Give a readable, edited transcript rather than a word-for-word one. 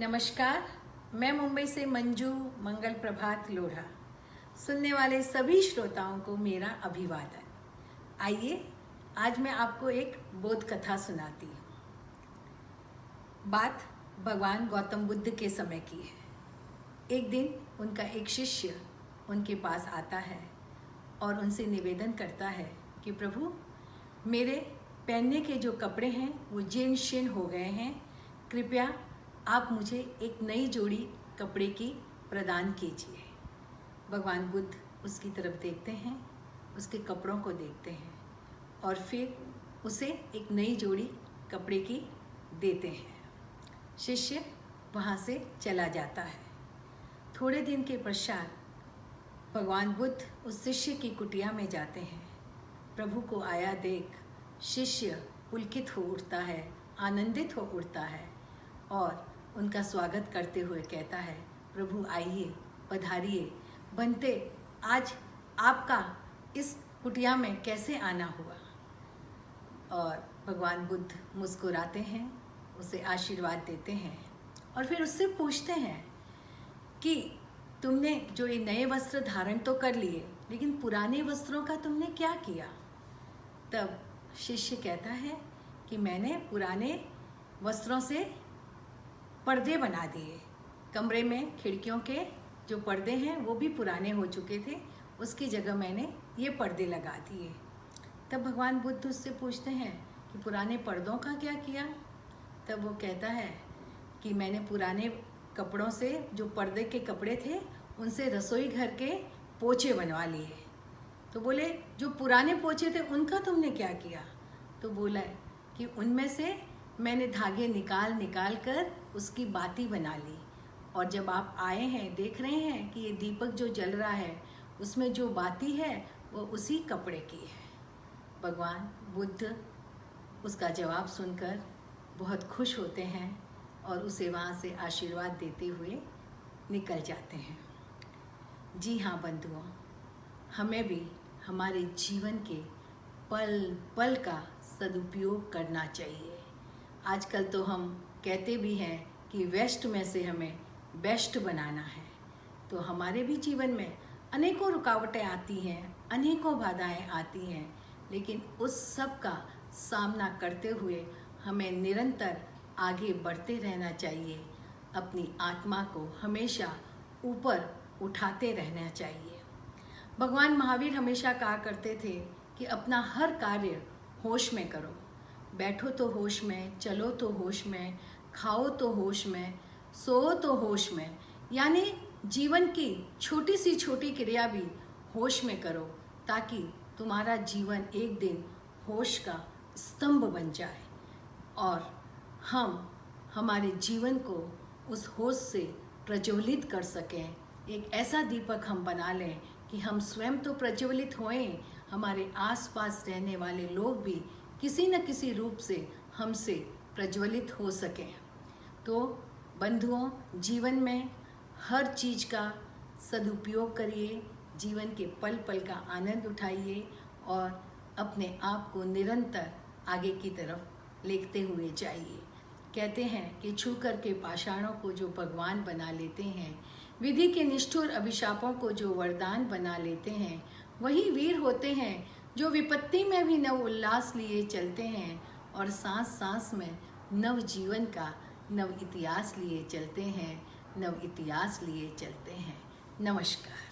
नमस्कार, मैं मुंबई से मंजू मंगल प्रभात लोढ़ा। सुनने वाले सभी श्रोताओं को मेरा अभिवादन। आइए आज मैं आपको एक बोध कथा सुनाती हूँ। बात भगवान गौतम बुद्ध के समय की है। एक दिन उनका एक शिष्य उनके पास आता है और उनसे निवेदन करता है कि प्रभु, मेरे पहनने के जो कपड़े हैं वो जीर्ण शीर्ण हो गए हैं, कृपया आप मुझे एक नई जोड़ी कपड़े की प्रदान कीजिए। भगवान बुद्ध उसकी तरफ देखते हैं, उसके कपड़ों को देखते हैं और फिर उसे एक नई जोड़ी कपड़े की देते हैं। शिष्य वहाँ से चला जाता है। थोड़े दिन के पश्चात भगवान बुद्ध उस शिष्य की कुटिया में जाते हैं। प्रभु को आया देख शिष्य पुलकित हो उठता है, आनंदित हो उठता है और उनका स्वागत करते हुए कहता है, प्रभु आइए, पधारिए। बनते, आज आपका इस कुटिया में कैसे आना हुआ? और भगवान बुद्ध मुस्कुराते हैं, उसे आशीर्वाद देते हैं और फिर उससे पूछते हैं कि तुमने जो ये नए वस्त्र धारण तो कर लिए, लेकिन पुराने वस्त्रों का तुमने क्या किया? तब शिष्य कहता है कि मैंने पुराने वस्त्रों से पर्दे बना दिए। कमरे में खिड़कियों के जो पर्दे हैं वो भी पुराने हो चुके थे, उसकी जगह मैंने ये पर्दे लगा दिए। तब भगवान बुद्ध उससे पूछते हैं कि पुराने पर्दों का क्या किया? तब वो कहता है कि मैंने पुराने कपड़ों से, जो पर्दे के कपड़े थे, उनसे रसोई घर के पोछे बनवा लिए। तो बोले, जो पुराने पोछे थे उनका तुमने क्या किया? तो बोला कि उनमें से मैंने धागे निकाल निकाल कर उसकी बाती बना ली, और जब आप आए हैं, देख रहे हैं कि ये दीपक जो जल रहा है उसमें जो बाती है वो उसी कपड़े की है। भगवान बुद्ध उसका जवाब सुनकर बहुत खुश होते हैं और उसे वहाँ से आशीर्वाद देते हुए निकल जाते हैं। जी हाँ बंधुओं, हमें भी हमारे जीवन के पल पल का सदुपयोग करना चाहिए। आजकल तो हम कहते भी हैं कि वेस्ट में से हमें बेस्ट बनाना है। तो हमारे भी जीवन में अनेकों रुकावटें आती हैं, अनेकों बाधाएं आती हैं, लेकिन उस सब का सामना करते हुए हमें निरंतर आगे बढ़ते रहना चाहिए। अपनी आत्मा को हमेशा ऊपर उठाते रहना चाहिए। भगवान महावीर हमेशा कहा करते थे कि अपना हर कार्य होश में करो। बैठो तो होश में, चलो तो होश में, खाओ तो होश में, सो तो होश में। यानी जीवन की छोटी सी छोटी क्रिया भी होश में करो, ताकि तुम्हारा जीवन एक दिन होश का स्तंभ बन जाए और हम हमारे जीवन को उस होश से प्रज्वलित कर सकें। एक ऐसा दीपक हम बना लें कि हम स्वयं तो प्रज्वलित होएं, हमारे आसपास रहने वाले लोग भी किसी न किसी रूप से हमसे प्रज्वलित हो सकें। तो बंधुओं, जीवन में हर चीज़ का सदुपयोग करिए, जीवन के पल पल का आनंद उठाइए और अपने आप को निरंतर आगे की तरफ लेते हुए जाइए। कहते हैं कि छू कर के पाषाणों को जो भगवान बना लेते हैं, विधि के निष्ठुर अभिशापों को जो वरदान बना लेते हैं, वही वीर होते हैं जो विपत्ति में भी नव उल्लास लिए चलते हैं और सांस सांस में नव जीवन का नव इतिहास लिए चलते हैं, नव इतिहास लिए चलते हैं। नमस्कार।